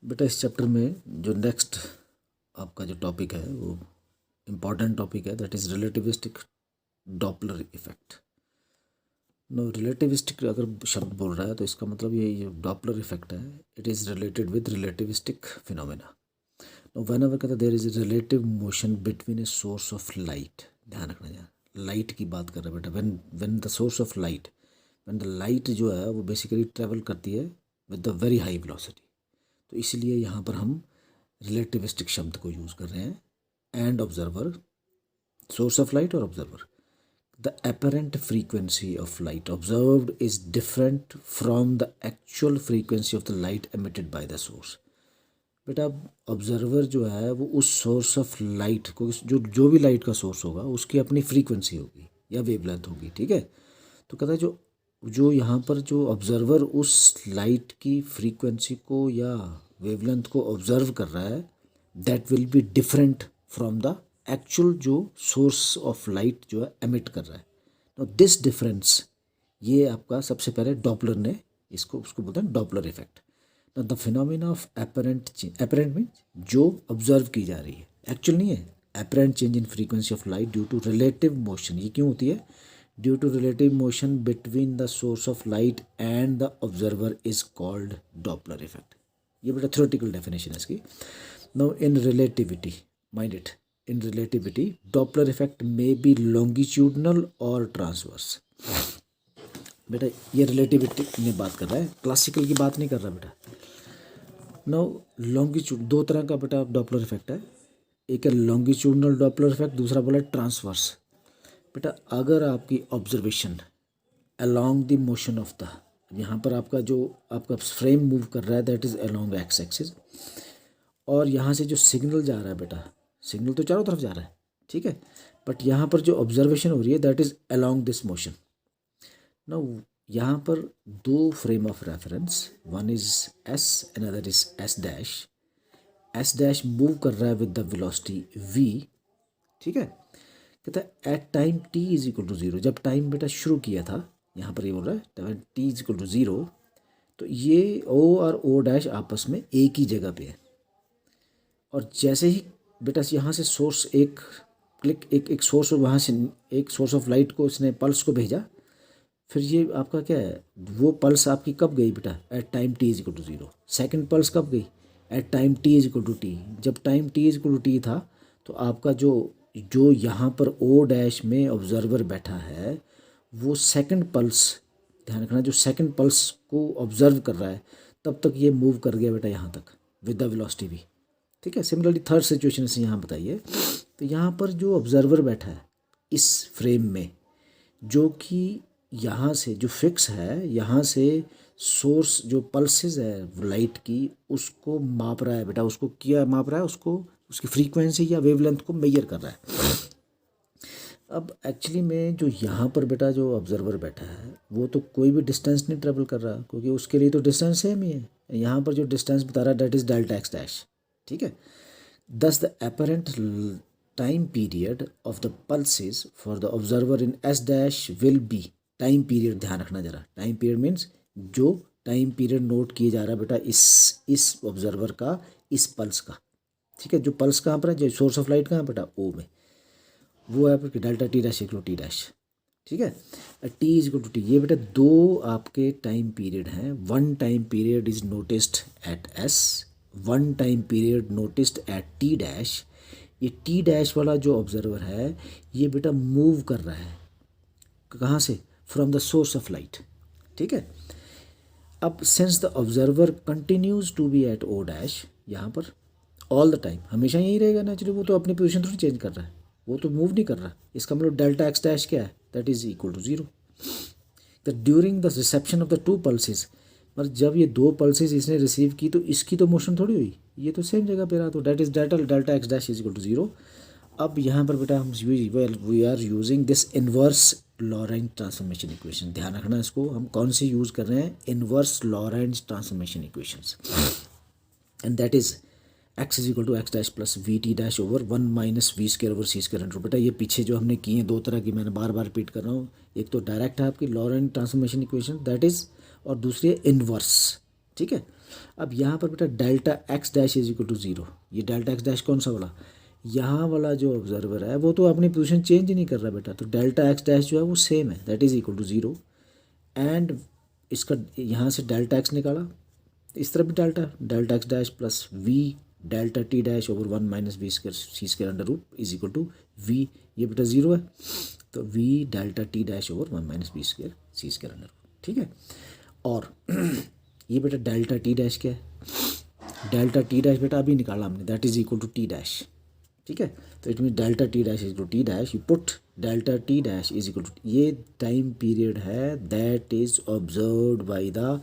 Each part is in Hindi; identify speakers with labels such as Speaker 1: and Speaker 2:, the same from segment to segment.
Speaker 1: बेटा इस चैप्टर में जो नेक्स्ट आपका जो टॉपिक है वो इम्पॉर्टेंट टॉपिक है, that is relativistic Doppler effect. No relativistic अगर शब्द बोल रहा है तो इसका मतलब ये डॉपलर इफेक्ट है, it is related with relativistic phenomena. No whenever कहता there is a relative motion between a source of light, ध्यान रखना यार, लाइट की बात कर रहे हैं बेटा। When when the source of light, when the light जो है वो बेसिकली ट्रेवल करती है with the very high velocity, तो इसलिए यहाँ पर हम रिलेटिविस्टिक शब्द को यूज़ कर रहे हैं। And observer, source of light और observer, the apparent frequency of light observed is different from the actual frequency of the light emitted by the source। बेटा ऑब्जर्वर जो है वो उस सोर्स ऑफ लाइट को, जो भी लाइट का सोर्स होगा उसकी अपनी फ्रीक्वेंसी होगी या वेवलेंथ होगी, ठीक है। तो कहता है जो जो यहाँ पर जो ऑब्जर्वर उस लाइट की फ्रीक्वेंसी को या वेवलेंथ को ऑब्जर्व कर रहा है, that will be different from the actual जो सोर्स ऑफ लाइट जो है एमिट कर रहा है। तो दिस डिफरेंस, ये आपका सबसे पहले डॉपलर ने इसको उसको बोलते हैं Doppler effect. The phenomena of apparent change, apparent mean जो ऑब्जर्व की जा रही है, एक्चुअल नहीं है। Apparent change in frequency of light due to relative motion, ये क्यों होती है? Due to relative motion between the source of light and the observer is called Doppler effect. ये बेटा थ्योरेटिकल डेफिनेशन है इसकी। Now in relativity, mind it, in relativity Doppler effect may be longitudinal और ट्रांसवर्स। बेटा ये रिलेटिविटी में बात कर रहा है, क्लासिकल की बात नहीं कर रहा बेटा। नाउ लॉन्गिट्यूड, दो तरह का बेटा डॉपलर इफेक्ट है, एक है लॉन्गिट्यूडनल डॉपलर इफेक्ट, दूसरा बोला ट्रांसवर्स। बेटा अगर आपकी observation along the motion of the, यहाँ पर आपका जो आपका फ्रेम मूव कर रहा है that is along x axis, और यहाँ से जो सिग्नल जा रहा है बेटा, सिग्नल तो चारों तरफ जा रहा है, ठीक है, बट यहाँ पर जो ऑब्जर्वेशन हो रही है that is along this motion. ना यहाँ पर दो frame of reference, one is S another is S dash. S dash move कर रहा है विद द वेलोसिटी वी, ठीक है। कहता है at time T is equal to zero, जब टाइम बेटा शुरू किया था, यहाँ पर ये बोल रहा है time T is equal to zero, तो ये ओ और ओ डैश आपस में एक ही जगह पे है। और जैसे ही बेटा यहाँ से सोर्स एक क्लिक, एक सोर्स, वहाँ से एक सोर्स ऑफ लाइट को इसने पल्स को भेजा, फिर ये आपका क्या है, वो पल्स आपकी कब गई बेटा? At time T is equal to zero. Second pulse कब गई? At time T is equal to T. जब time T is equal to T था तो आपका जो जो यहाँ पर ओ डैश में ऑब्जर्वर बैठा है वो सेकंड पल्स, ध्यान रखना, जो सेकंड पल्स को ऑब्जर्व कर रहा है तब तक ये मूव कर गया बेटा यहाँ तक विद द वेलोसिटी भी, ठीक है। सिमिलरली थर्ड सिचुएशन से यहाँ बताइए, तो यहाँ पर जो ऑब्जर्वर बैठा है इस फ्रेम में, जो कि यहाँ से जो फिक्स है, यहाँ से सोर्स जो पल्सेस है लाइट की उसको माप रहा है बेटा, उसको क्या माप रहा है? उसको उसकी फ्रीक्वेंसी या वेवलेंथ को मेजर कर रहा है। अब एक्चुअली में जो यहाँ पर बेटा जो ऑब्जर्वर बैठा है वो तो कोई भी डिस्टेंस नहीं ट्रेवल कर रहा, क्योंकि उसके लिए तो डिस्टेंस सेम ही है। यहाँ पर जो डिस्टेंस बता रहा है that is delta x dash, ठीक है। Thus, the apparent time period of the pulses for the observer in S dash will be time period, ध्यान रखना जरा, time period means जो टाइम पीरियड नोट किया जा रहा है बेटा इस ऑब्जर्वर का, इस पल्स का, ठीक है। जो पल्स कहाँ पर है, जो सोर्स ऑफ लाइट कहाँ है बेटा? ओ में, वो है आपके delta t dash equal t dash, ठीक है। T is equal to t, ये बेटा दो आपके टाइम पीरियड हैं। One time period is noticed at S, one time period noticed at t dash. ये टी डैश वाला जो ऑब्जर्वर है ये बेटा मूव कर रहा है कहाँ से? From the source of light, ठीक है। अब since the observer continues to be at O dash, यहाँ पर ऑल द टाइम हमेशा यही रहेगा नेचुरली, वो तो अपनी पोजीशन थोड़ी चेंज कर रहा है, वो तो मूव नहीं कर रहा। इसका मतलब डेल्टा एक्स डैश क्या है? That is equal to zero. The during the reception of the two pulses, मतलब जब ये दो पल्सेस इसने रिसीव की तो इसकी तो मोशन थोड़ी हुई, ये तो सेम जगह पे रहा, तो that is delta x dash is equal to zero. अब यहाँ पर बेटा हम we are using this inverse Lorentz transformation equation, ध्यान रखना इसको, हम कौन सी यूज़ कर रहे हैं? Inverse Lorentz transformation equations, and that is x is equal to x dash plus v t dash over one minus v square over c square under. बेटा ये पीछे जो हमने किए हैं दो तरह की, मैंने बार बार रिपीट कर रहा हूँ, एक तो डायरेक्ट है आपकी Laurent transformation equation that is, और दूसरी है इनवर्स, ठीक है। अब यहाँ पर बेटा delta x dash is equal to 0, ये डेल्टा एक्स डैश कौन सा वाला, यहाँ वाला जो ऑब्जर्वर है वो तो अपनी पोजीशन चेंज ही नहीं कर रहा बेटा, तो डेल्टा एक्स डैश जो है वो सेम है, that is equal to 0। And इसका यहाँ से डेल्टा एक्स निकाला, इस तरफ भी delta x dash plus v delta t dash over 1 minus v square c square under root is equal to v, ये बेटा 0 है, तो v delta t dash over 1 minus v square c square under root, ठीक है। और ये बेटा डेल्टा टी डैश क्या है, डेल्टा टी डैश बेटा अभी निकाला हमने, that is equal to t dash, ठीक है। तो it mean delta t dash is equal to t dash, you put delta t dash is equal to, ये टाइम पीरियड है that is observed by the,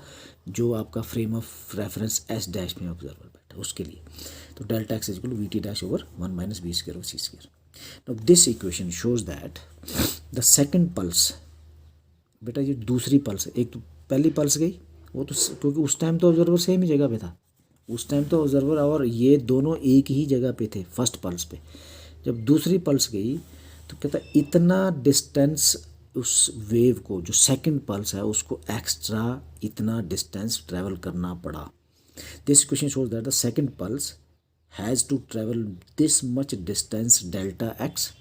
Speaker 1: जो आपका frame of reference S dash में ऑब्जर्वर बैठा उसके लिए, तो delta x is equal to v t dash over 1 minus v square over c square. Now this equation shows that the second pulse, बेटा ये दूसरी पल्स है, एक तो पहली पल्स गई वो तो क्योंकि उस टाइम तो ऑब्जर्वर सेम ही जगह पे था, उस टाइम तो ऑब्जर्वर और ये दोनों एक ही जगह पे थे फर्स्ट पल्स पे। जब दूसरी पल्स गई तो कहता है इतना डिस्टेंस उस वेव को, जो सेकंड पल्स है उसको एक्स्ट्रा इतना डिस्टेंस ट्रैवल करना पड़ा। This question shows that the second pulse has to travel this much distance delta x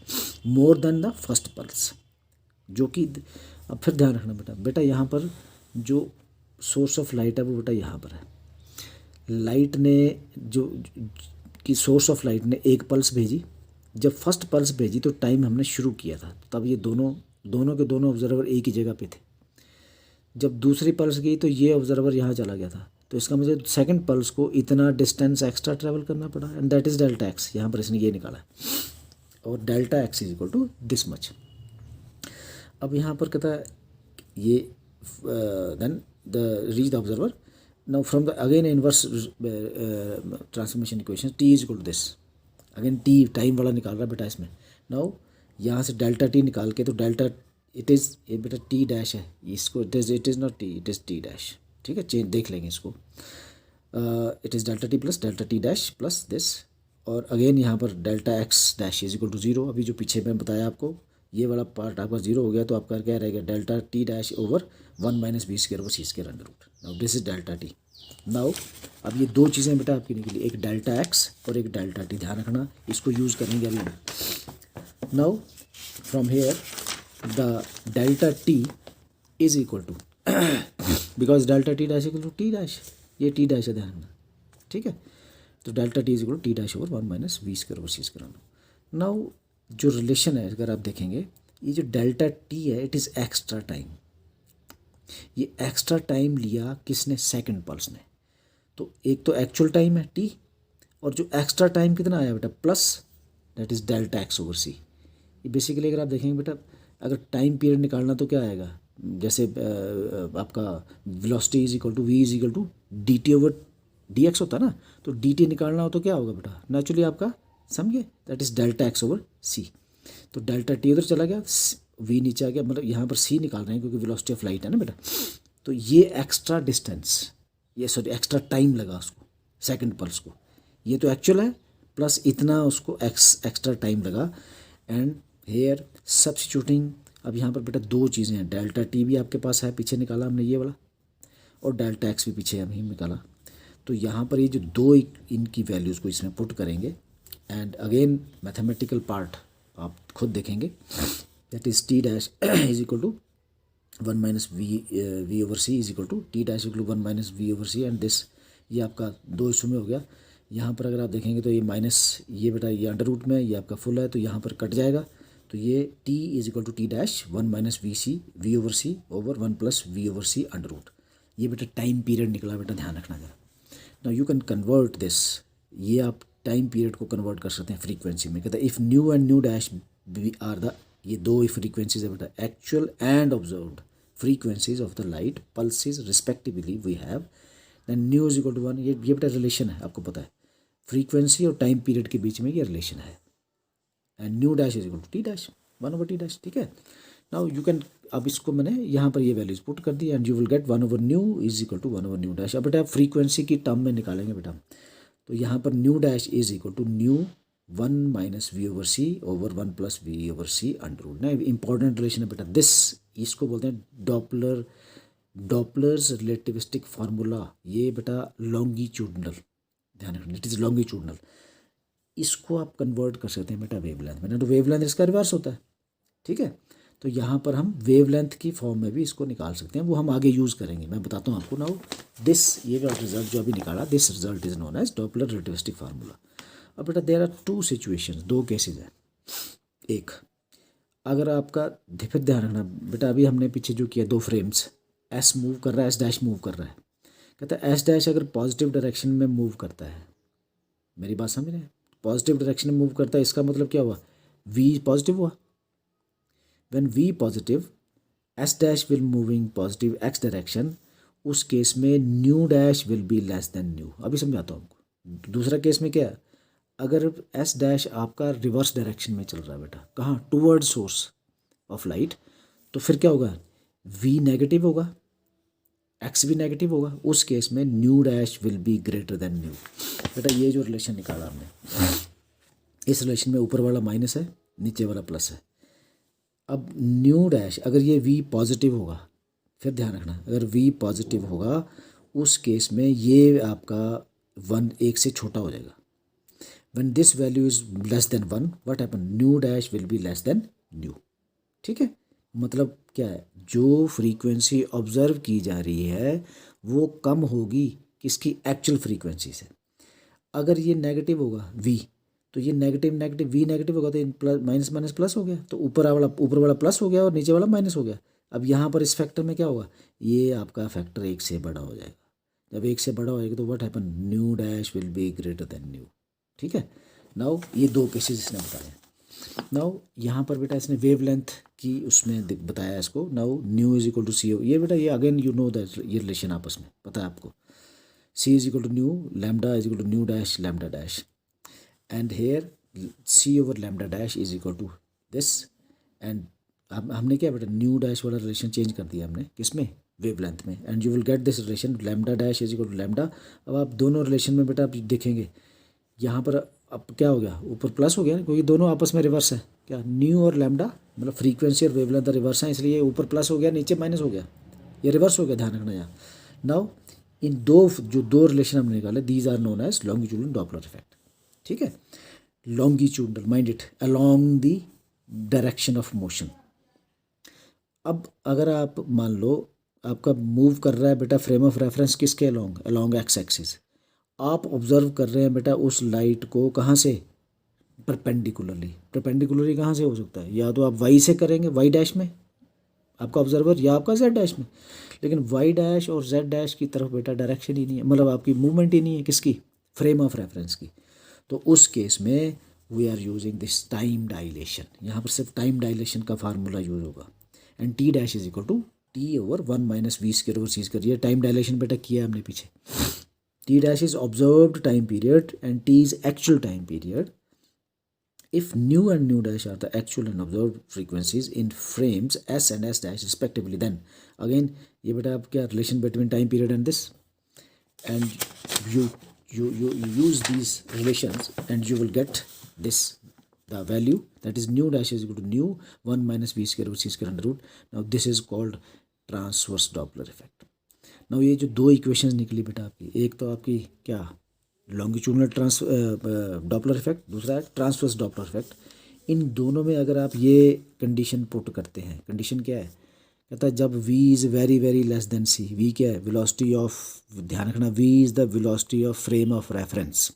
Speaker 1: more than the first pulse, जो कि अब फिर ध्यान रखना बेटा, बेटा यहाँ पर जो सोर्स ऑफ लाइट है वो बेटा यहाँ पर है, लाइट ने जो कि सोर्स ऑफ लाइट ने एक पल्स भेजी, जब फर्स्ट पल्स भेजी तो टाइम हमने शुरू किया था, तब ये दोनों के दोनों ऑब्जर्वर एक ही जगह पे थे। जब दूसरी पल्स गई तो ये ऑब्जर्वर यहाँ चला गया था, तो इसका मतलब सेकंड पल्स को इतना डिस्टेंस एक्स्ट्रा ट्रैवल करना पड़ा, and that is delta x, यहाँ पर इसने ये निकाला है, और delta x is equal to this much. अब यहाँ पर कहता है ये then the reach the observer, now from the again inverse transformation equation t is equal to this, again t time वाला निकाल रहा है बेटा इसमें। नाउ यहाँ से डेल्टा t निकाल के, तो डेल्टा इट इज़ ये बेटा t डैश है, इसको it is not t, it is t dash, ठीक है, चेंज देख लेंगे इसको, it is delta t plus delta t dash plus this, और अगेन यहाँ पर delta x dash is equal to 0, अभी जो पीछे मैं बताया आपको ये वाला पार्ट आपका 0 हो गया, तो आपका क्या रहेगा delta t dash over 1 minus v square over c square under root. Now this is delta t। Now अब ये दो चीज़ें बेटा आपकी निकली, एक डेल्टा x और एक डेल्टा t, ध्यान रखना इसको यूज़ करेंगे अभी हम। Now from here the delta t is equal to, because delta t dash equal to t dash, ये t डैश है, ध्यान रखना, ठीक है। तो delta t is equal to t dash over 1 minus v square over c square. Now जो रिलेशन है अगर आप देखेंगे, ये जो डेल्टा t है इट इज़ एक्स्ट्रा टाइम, ये एक्स्ट्रा टाइम लिया किसने, सेकंड पल्स ने, तो एक तो एक्चुअल टाइम है t, और जो एक्स्ट्रा टाइम कितना आया बेटा plus, that is delta X over C. ये बेसिकली अगर आप देखेंगे बेटा, अगर टाइम पीरियड निकालना तो क्या आएगा, जैसे आपका velocity is equal to v is equal to d t over d x होता है ना, तो डी टी निकालना हो तो क्या होगा बेटा, नेचुरली आपका समझिए that is delta X over C. तो डेल्टा टी उधर चला गया, वी नीचे आ गया, मतलब यहाँ पर सी निकाल रहे हैं क्योंकि वेलोसिटी ऑफ लाइट है ना बेटा, तो ये एक्स्ट्रा डिस्टेंस, ये सॉरी एक्स्ट्रा टाइम लगा उसको सेकंड पल्स को, ये तो एक्चुअल है प्लस इतना उसको एक्स्ट्रा टाइम लगा, एंड हेयर सब्स्टिट्यूटिंग। अब यहाँ पर बेटा दो चीज़ें हैं, डेल्टा टी भी आपके पास है, पीछे निकाला हमने ये वाला, और डेल्टा एक्स भी पीछे हमने निकाला, तो यहाँ पर ये जो दो इनकी वैल्यूज़ को इसमें पुट करेंगे, एंड अगेन मैथमेटिकल पार्ट आप खुद देखेंगे, that is t dash is equal to 1 minus v over c is equal to t dash equal to 1 minus v over c, and this ये आपका दो हिस्सों में हो गया। यहाँ पर अगर आप देखेंगे तो ये माइनस, ये बेटा ये अंडर रूट में, ये आपका फुल है तो यहाँ पर कट जाएगा, तो ये t is equal to t dash 1 minus v over c over 1 plus v over c under root, ये बेटा टाइम पीरियड निकला बेटा, ध्यान रखना जरा। Now you can convert this, ये आप टाइम पीरियड को कन्वर्ट कर सकते हैं फ्रीक्वेंसी में। कहता है if nu and nu dash are the, ये दो फ्रीक्वेंसीज है बेटा, actual and observed frequencies of the light pulses respectively we have, then nu is equal to 1, ये बेटा रिलेशन है, आपको पता है फ्रीक्वेंसी और टाइम पीरियड के बीच में ये रिलेशन है, and nu dash is equal to t dash 1 over t dash, ठीक है। नाउ यू कैन, अब इसको मैंने यहाँ पर ये वैल्यूज पुट कर दी, and you will get 1 over nu is equal to 1 over nu dash. अब बेटा फ्रीक्वेंसी की टर्म में निकालेंगे बेटा, तो यहाँ पर nu dash is equal to nu 1 minus v over c over 1 plus v over c under root ना, इंपॉर्टेंट रिलेशन है बेटा दिस, इसको बोलते हैं डॉपलर डॉपलर्स रिलेटिविस्टिक फार्मूला, ये बेटा लॉन्गिट्यूडनल, ध्यान रखना इट इज़ लॉन्गिट्यूडनल, इसको आप कन्वर्ट कर सकते हैं बेटा वेवलेंथ में ना, तो वेवलेंथ इसका रिवर्स होता है, ठीक है। तो यहाँ पर हम वेवलेंथ की फॉर्म में भी इसको निकाल सकते हैं, वो हम आगे यूज़ करेंगे, मैं बताता हूँ आपको। नाउ दिस, ये रिजल्ट जो अभी निकाला, this result is known as Doppler relativistic formula. अब बेटा देयर आर टू सिचुएशंस, दो केसेस हैं। एक, अगर आपका, फिर ध्यान रखना बेटा, अभी हमने पीछे जो किया, दो फ्रेम्स, एस मूव कर रहा है, एस डैश मूव कर रहा है, कहता है एस डैश अगर पॉजिटिव डायरेक्शन में मूव करता है, मेरी बात समझ रहे हैं, पॉजिटिव डायरेक्शन में मूव करता है, इसका मतलब क्या हुआ, वी पॉजिटिव हुआ। When V positive, S dash will moving positive x direction, उस केस में new dash will be less than new. अभी समझाता हूँ आपको। दूसरा केस में क्या है, अगर एस डैश आपका रिवर्स डायरेक्शन में चल रहा है बेटा, कहाँ, टूवर्ड सोर्स ऑफ लाइट, तो फिर क्या होगा, वी नेगेटिव होगा, एक्स भी नेगेटिव होगा, उस केस में new dash will be greater than new. बेटा ये जो रिलेशन निकाला हमने, इस रिलेशन में ऊपर वाला माइनस है, नीचे वाला प्लस है। अब न्यू डैश, अगर ये वी पॉजिटिव होगा, फिर ध्यान रखना, अगर वी पॉजिटिव होगा उस केस में ये आपका 1 1 से छोटा हो जाएगा। When this value is less than 1, what happen, new dash will be less than new, ठीक है। मतलब क्या है, जो फ्रीक्वेंसी ऑब्जर्व की जा रही है वो कम होगी किसकी, एक्चुअल फ्रीक्वेंसी से। अगर ये नेगेटिव होगा वी, तो ये नेगेटिव नेगेटिव, वी नेगेटिव होगा तो प्लस माइनस माइनस प्लस हो गया, तो ऊपर वाला प्लस हो गया और नीचे वाला माइनस हो गया। अब यहाँ पर इस फैक्टर में क्या होगा, ये आपका फैक्टर 1 से बड़ा हो जाएगा। जब 1 से बड़ा हो जाएगा तो what happen, new dash will be greater than new, ठीक है। नाउ ये दो केसेस इसने बताए। नाउ यहाँ पर बेटा इसने वेवलेंथ की उसमें बताया इसको। Now nu is equal to C, ये बेटा ये अगेन यू नो दैट ये रिलेशन आपस में पता है आपको, C is equal to nu lambda is equal to nu dash lambda dash, and here C over lambda dash is equal to this. And हमने क्या बेटा, न्यू डैश वाला रिलेशन चेंज कर दिया हमने, किसमें, वेवलेंथ में, and you will get this relation lambda dash is equal to lambda. अब आप दोनों रिलेशन में बेटा आप देखेंगे, यहाँ पर अब क्या हो गया, ऊपर प्लस हो गया क्योंकि दोनों आपस में रिवर्स है, क्या, न्यू और लैम्डा, मतलब फ्रीक्वेंसी और वेवलेंथ रिवर्स है, इसलिए ऊपर प्लस हो गया नीचे माइनस हो गया, ये रिवर्स हो गया, ध्यान रखना यहाँ। नाउ इन दो रिलेशन हमने निकाले, these are known as longitudinal Doppler effect, ठीक है। Longitudinal, mind it, along the direction of motion. अब अगर आप मान लो आपका मूव कर रहा है बेटा फ्रेम ऑफ रेफरेंस किसके अलोंग, अलोंग एक्स एक्सिस, आप ऑब्जर्व कर रहे हैं बेटा उस लाइट को कहाँ से, परपेंडिकुलरली। परपेंडिकुलरली कहाँ से हो सकता है, या तो आप वाई से करेंगे, वाई डैश में आपका ऑब्जर्वर, या आपका जेड डैश में, लेकिन वाई डैश और जेड डैश की तरफ बेटा डायरेक्शन ही नहीं है, मतलब आपकी मूवमेंट ही नहीं है, किसकी, फ्रेम ऑफ रेफरेंस की। तो उस केस में we are using this time dilation, यहाँ पर सिर्फ टाइम डायलेशन का फार्मूला यूज होगा, and t dash is equal to t over 1 minus v square over c square. ये टाइम डायलेशन बेटा किया हमने पीछे। T dash is observed time period and t is actual time period if nu and nu dash are the actual and observed frequencies in frames s and s dash respectively, then again ये बेटा आप क्या, relation between time period and this, and you use these relations and you will get this, the value that is nu dash is equal to nu 1 minus v square over c square under root. Now this is called transverse Doppler effect. Now ये जो दो इक्वेशंस निकली बेटा आपकी, एक तो आपकी क्या, लॉन्गिट्यूडनल डॉपलर इफेक्ट, दूसरा है ट्रांसवर्स डॉपलर इफेक्ट। इन दोनों में अगर आप ये कंडीशन पुट करते हैं, कंडीशन क्या है, कहता है जब v is very very less than c, v क्या है, वेलोसिटी ऑफ, ध्यान रखना v is the velocity of frame of reference,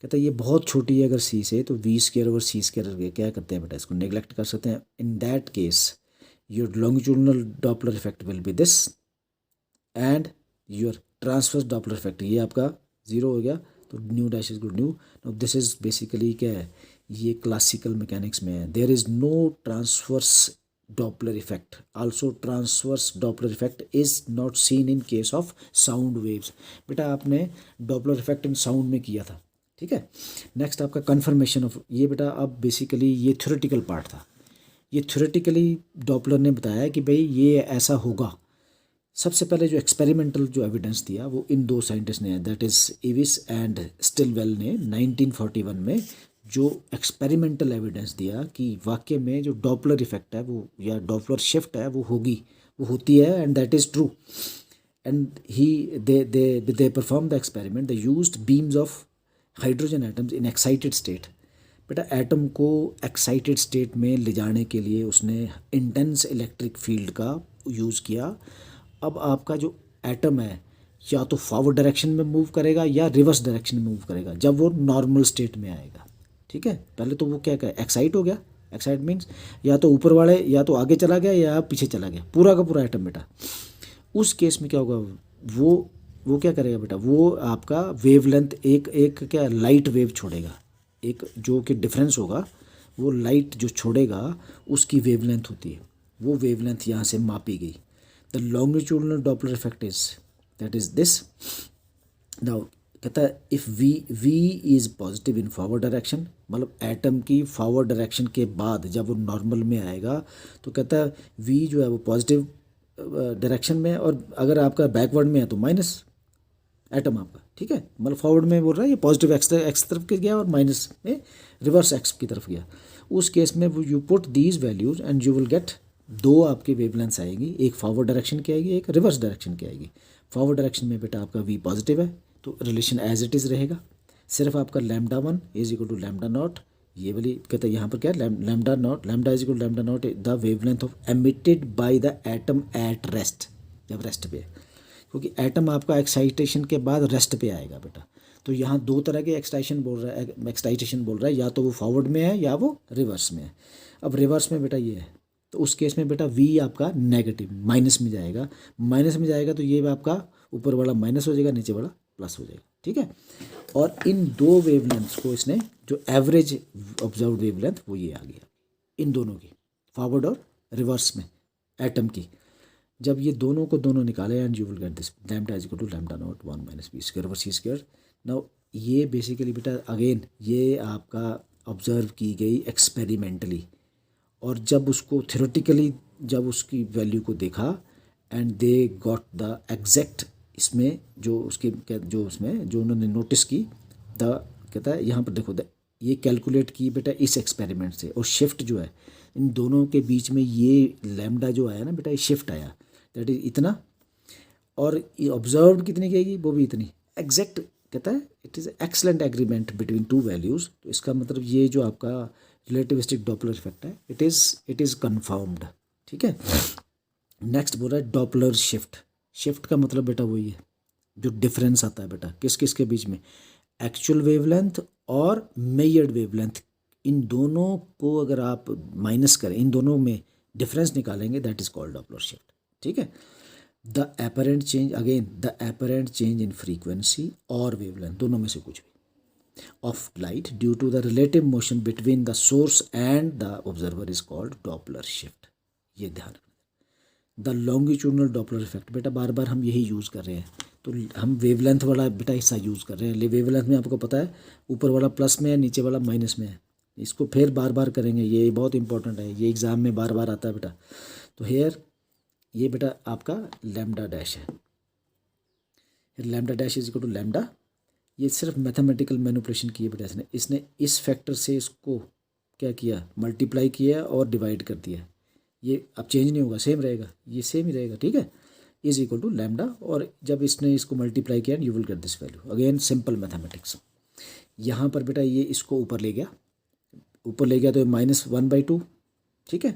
Speaker 1: कहता है ये बहुत छोटी है अगर c से, तो v square over c square क्या करते हैं बेटा, इसको नेग्लेक्ट कर सकते हैं। In that case your longitudinal Doppler effect will be this, and your transverse Doppler effect ये आपका 0 हो गया, तो nu dash is good nu. Now this is basically क्या है, ये क्लासिकल मैकेनिक्स में है, there is no transverse Doppler effect, also transverse Doppler effect is not seen in case of sound waves. बेटा आपने डॉपलर इफेक्ट इन साउंड में किया था, ठीक है। नेक्स्ट आपका कन्फर्मेशन ऑफ ये बेटा, अब बेसिकली ये थ्योरेटिकल पार्ट था, ये थ्योरेटिकली डॉपलर ने बताया कि भाई ये ऐसा होगा। सबसे पहले जो एक्सपेरिमेंटल जो एविडेंस दिया वो इन दो साइंटिस्ट ने, दैट इज़ इविस एंड स्टिलवेल ने 1941 में जो एक्सपेरिमेंटल एविडेंस दिया कि वाकई में जो डॉपलर इफेक्ट है वो, या डॉपलर शिफ्ट है वो होगी, वो होती है, and that is true. And they performed the experiment. They used beams of hydrogen atoms in excited state. बेटा एटम को एक्साइटेड स्टेट में ले जाने के लिए उसने इंटेंस इलेक्ट्रिक फील्ड का यूज़ किया. अब आपका जो एटम है या तो फॉरवर्ड डायरेक्शन में मूव करेगा या रिवर्स डायरेक्शन में मूव करेगा जब वो नॉर्मल स्टेट में आएगा. ठीक है, पहले तो वो क्या एक्साइट हो गया. एक्साइट मीन्स या तो ऊपर वाले या तो आगे चला गया या पीछे चला गया, पूरा का पूरा एटम बेटा. उस केस में क्या होगा, वो क्या करेगा बेटा, वो आपका वेवलेंथ एक क्या लाइट वेव छोड़ेगा. एक जो कि डिफरेंस होगा, वो लाइट जो छोड़ेगा उसकी वेवलेंथ होती है. वो वेवलेंथ यहाँ से मापी गई. The longitudinal Doppler effect is that is this. Now कहता है if v is positive in forward direction, मतलब एटम की फॉरवर्ड डायरेक्शन के बाद जब वो नॉर्मल में आएगा तो कहता है वी जो है वो पॉजिटिव डायरेक्शन में, और अगर आपका बैकवर्ड में है तो माइनस एटम आपका. ठीक है, मतलब फॉरवर्ड में बोल रहा है ये पॉजिटिव एक्स तरफ के गया और माइनस में रिवर्स एक्स की तरफ गया. उस केस में you put these values and you will gate दो आपके वेवलेंथ्स आएगी, एक फॉरवर्ड डायरेक्शन की आएगी, एक रिवर्स डायरेक्शन की आएगी. फॉरवर्ड डायरेक्शन में बेटा आपका वी पॉजिटिव है तो रिलेशन एज इट इज़ रहेगा. सिर्फ आपका lambda 1 is equal to lambda naught, ये वाली कहते हैं यहाँ पर क्या है lambda naught, lambda is equal lambda naught the wavelength of emitted by the atom at rest, जब रेस्ट पे है, क्योंकि एटम आपका एक्साइटेशन के बाद रेस्ट पे आएगा बेटा. तो यहाँ दो तरह के एक्साइटेशन बोल रहा है, या तो वो फॉरवर्ड में है या वो रिवर्स में है. अब रिवर्स में बेटा ये है, तो उस केस में बेटा वी आपका नेगेटिव माइनस में जाएगा. माइनस में जाएगा तो ये आपका ऊपर वाला माइनस हो जाएगा, नीचे वाला प्लस हो जाएगा. ठीक है, और इन दो वेवलेंथ्स को इसने जो एवरेज ऑब्जर्व वेवलेंथ वो ये आ गया इन दोनों की, फॉरवर्ड और रिवर्स में एटम की. जब ये दोनों को दोनों निकाले and you will get this lambda is equal to lambda naught 1 minus b square over c square. Now ये बेसिकली बेटा अगेन ये आपका ऑब्जर्व की गई एक्सपेरिमेंटली, और जब उसको थ्योरेटिकली जब उसकी वैल्यू को देखा and they got the exact, इसमें जो उसके जो उसमें जो उन्होंने नोटिस की द कहता है यहाँ पर देखो ये कैलकुलेट की बेटा इस एक्सपेरिमेंट से, और शिफ्ट जो है इन दोनों के बीच में ये लैम्डा जो आया ना बेटा, ये शिफ्ट आया दैट इज इतना, और ये ऑब्जर्व कितनी कहेगी वो भी इतनी एग्जैक्ट. कहता है it is excellent agreement between two values. तो इसका मतलब ये जो आपका रिलेटिविस्टिक डॉपलर इफेक्ट है इट इज़ कन्फर्म्ड. ठीक है, नेक्स्ट बोल रहा है डॉपलर शिफ्ट. शिफ्ट का मतलब बेटा वही है जो डिफरेंस आता है बेटा किस किस के बीच में, एक्चुअल वेवलेंथ और मेजर्ड वेवलेंथ, इन दोनों को अगर आप माइनस करें, इन दोनों में डिफरेंस निकालेंगे, that is called Doppler shift. ठीक है, the apparent change again the apparent change in frequency और वेवलेंथ, दोनों में से कुछ भी, of light due to the relative motion between the source and the observer is called Doppler shift. ये ध्यान रखना. द लॉन्गिट्यूडनल डॉपलर इफेक्ट बेटा बार बार हम यही यूज़ कर रहे हैं, तो हम वेवलेंथ वाला बेटा हिस्सा यूज़ कर रहे हैं. वेवलेंथ में आपको पता है ऊपर वाला प्लस में है, नीचे वाला माइनस में है. इसको फिर बार बार करेंगे, ये बहुत इंपॉर्टेंट है, ये एग्ज़ाम में बार बार आता है बेटा. तो हेयर ये बेटा आपका लैम्डा डैश है, lambda dash is equal to lambda. ये सिर्फ मैथमेटिकल मैनिपुलेशन की है बेटा इसने इस फैक्टर से इसको क्या किया, मल्टीप्लाई किया और डिवाइड कर दिया. ये अब चेंज नहीं होगा, सेम रहेगा, ये सेम ही रहेगा. ठीक है, इज इक्वल टू लैम्डा, और जब इसने इसको मल्टीप्लाई किया you will get this value. Again simple mathematics. यहाँ पर बेटा ये इसको ऊपर ले गया तो -1/2. ठीक है,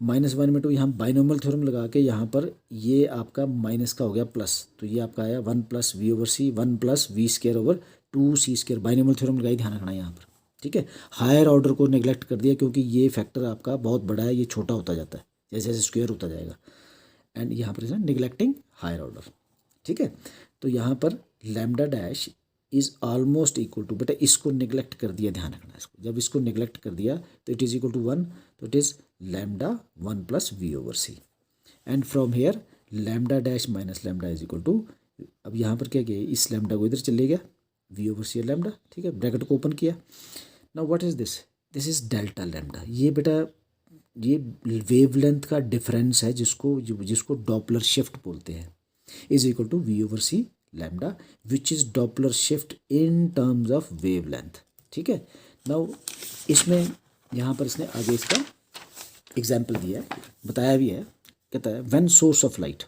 Speaker 1: -1/2 यहाँ बाइनोमियल थ्योरम लगा के यहाँ पर ये आपका माइनस का हो गया प्लस, तो ये आपका आया 1 + v/c 1 + v²/2c². बाइनोमियल थ्योरम लगाई, ध्यान रखना यहाँ पर. ठीक है, हायर ऑर्डर को नेग्लेक्ट कर दिया क्योंकि ये फैक्टर आपका बहुत बड़ा है, ये छोटा होता जाता है जैसे जैसे स्क्वायर होता जाएगा, एंड यहाँ पर निगलेक्टिंग हायर ऑर्डर. ठीक है, तो यहाँ पर lambda dash is almost equal to बेटा इसको निगलेक्ट कर दिया, ध्यान रखना इसको. जब इसको निगलेक्ट कर दिया तो इट इज़ इक्वल टू 1, तो it is lambda 1 + v/c. And from here lambda dash minus lambda is equal to, अब यहाँ पर क्या किया, इस लैम्डा को इधर चले गया v/c लैम्डा. ठीक है, ब्रैकेट को ओपन किया. Now what is this is delta lambda. ये बेटा ये वेवलेंथ का डिफरेंस है जिसको डॉपलर शिफ्ट बोलते हैं, is equal to v/c lambda which is Doppler shift in terms of wavelength. ठीक है, नाउ इसमें यहाँ पर इसने आगे इसका एग्जाम्पल दिया है, बताया भी है. कहता है व्हेन सोर्स ऑफ लाइट,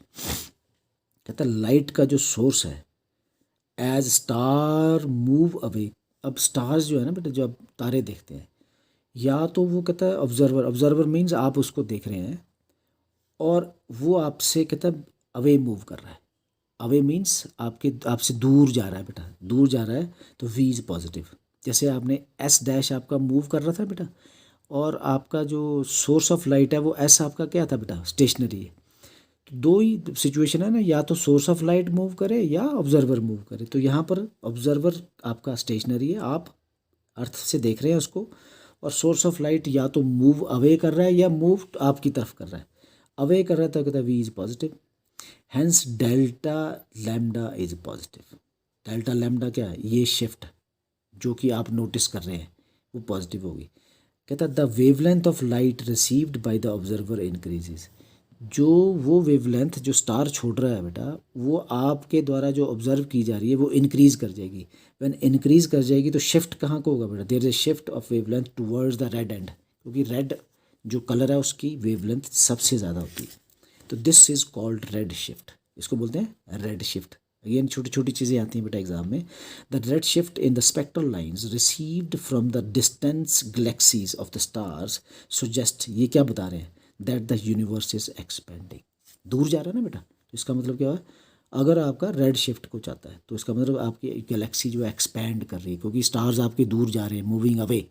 Speaker 1: कहता है लाइट का जो सोर्स है एज स्टार मूव अवे। अब स्टार्स जो है ना बेटा, जो आप तारे देखते हैं, या तो वो कहता है ऑब्जर्वर, ऑब्जर्वर मीन्स आप उसको देख रहे हैं और वो आपसे कहता है अवे मूव कर रहा है। अवे मीन्स आपसे दूर जा रहा है बेटा, दूर जा रहा है तो वी इज़ पॉजिटिव। जैसे आपने एस डैश आपका मूव कर रहा था बेटा, और आपका जो सोर्स ऑफ लाइट है वो एस आपका क्या था बेटा, स्टेशनरी है। तो दो ही सिचुएशन है ना, या तो सोर्स ऑफ लाइट मूव करे या ऑब्जर्वर मूव करे। तो यहाँ पर ऑब्जर्वर आपका स्टेशनरी है, आप अर्थ से देख रहे हैं उसको, और सोर्स ऑफ लाइट या तो मूव अवे कर रहा है या मूव आपकी तरफ कर रहा है। अवे कर रहा है तो कहता है v is positive, hence delta lambda is positive. Delta lambda क्या है, ये शिफ्ट जो कि आप नोटिस कर रहे हैं वो पॉजिटिव होगी। कहता है the wavelength of light received by the observer increases. जो वो वेवलेंथ जो स्टार छोड़ रहा है बेटा, वो आपके द्वारा जो ऑब्जर्व की जा रही है वो इंक्रीज कर जाएगी। व्हेन इंक्रीज कर जाएगी तो शिफ्ट कहाँ को होगा बेटा, there is a shift of wavelength towards the red end, क्योंकि रेड जो कलर है उसकी वेवलेंथ सबसे ज़्यादा होती है। तो this is called red shift, इसको बोलते हैं रेड शिफ्ट। अगेन छोटी छोटी चीज़ें आती हैं बेटा एग्जाम में। The red shift in the spectral lines received from the distance galaxies of the stars suggest, ये क्या बता रहे हैं, that the universe is expanding. दूर जा रहा है ना बेटा, तो इसका मतलब क्या है, अगर आपका रेड शिफ्ट को चाहता है तो इसका मतलब आपकी गैलेक्सी जो एक्सपैंड कर रही है, क्योंकि स्टार्स आपके दूर जा रहे हैं, मूविंग अवे।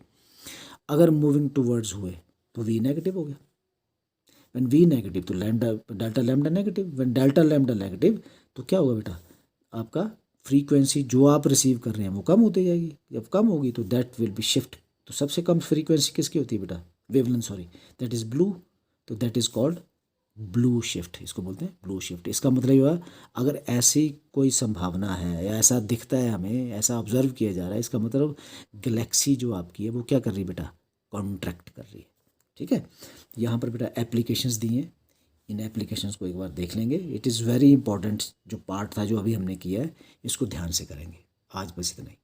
Speaker 1: अगर मूविंग टूवर्ड्स हुए तो वी नेगेटिव हो गया। व्हेन वी नेगेटिव तो lambda, delta lambda negative. When delta lambda negative तो क्या होगा बेटा, आपका फ्रीक्वेंसी जो आप रिसीव कर रहे हैं वो कम होती जाएगी। जब कम होगी तो दैट विल बी शिफ्ट। तो सबसे कम फ्रीक्वेंसी किसकी होती है बेटा, wavelength, sorry, that is blue. तो that is called blue shift, इसको बोलते हैं ब्लू शिफ्ट। इसका मतलब ये हुआ, अगर ऐसी कोई संभावना है या ऐसा दिखता है हमें, ऐसा ऑब्जर्व किया जा रहा है, इसका मतलब गैलेक्सी जो आपकी है वो क्या कर रही है बेटा, कॉन्ट्रैक्ट कर रही है। ठीक है, यहाँ पर बेटा एप्लीकेशंस दी हैं, इन एप्लीकेशंस को एक बार देख लेंगे। इट इज़ वेरी इंपॉर्टेंट जो पार्ट था जो अभी हमने किया है, इसको ध्यान से करेंगे। आज बस इतना ही।